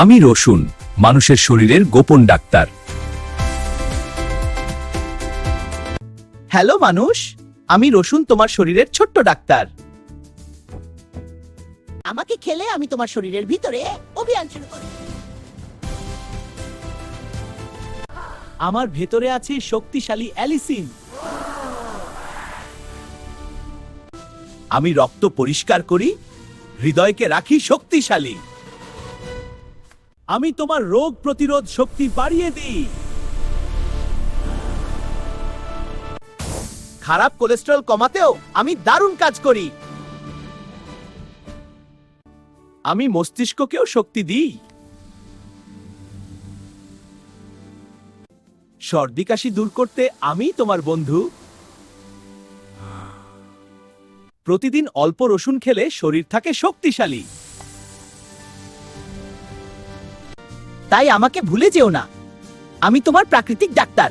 আমি রসুন, মানুষের শরীরের গোপন ডাক্তার। হ্যালো মানুষ, আমি রসুন, তোমার শরীরের ছোট্ট ডাক্তার। আমাকে খেলে আমি তোমার শরীরের ভিতরে অভিযান শুরু করি। আমার ভেতরে আছে শক্তিশালী অ্যালিসিন। আমি রক্ত পরিষ্কার করি, হৃদয়কে রাখি শক্তিশালী। আমি তোমার রোগ প্রতিরোধ শক্তি বাড়িয়ে দিই। খারাপ কোলেস্টেরল কমাতেও আমি দারুণ কাজ করি। আমি মস্তিষ্ককেও শক্তি দিই। সর্দি কাশি দূর করতে আমি তোমার বন্ধু। প্রতিদিন অল্প রসুন খেলে শরীর থাকে শক্তিশালী। তাই আমাকে ভুলে যেও না, আমি তোমার প্রাকৃতিক ডাক্তার।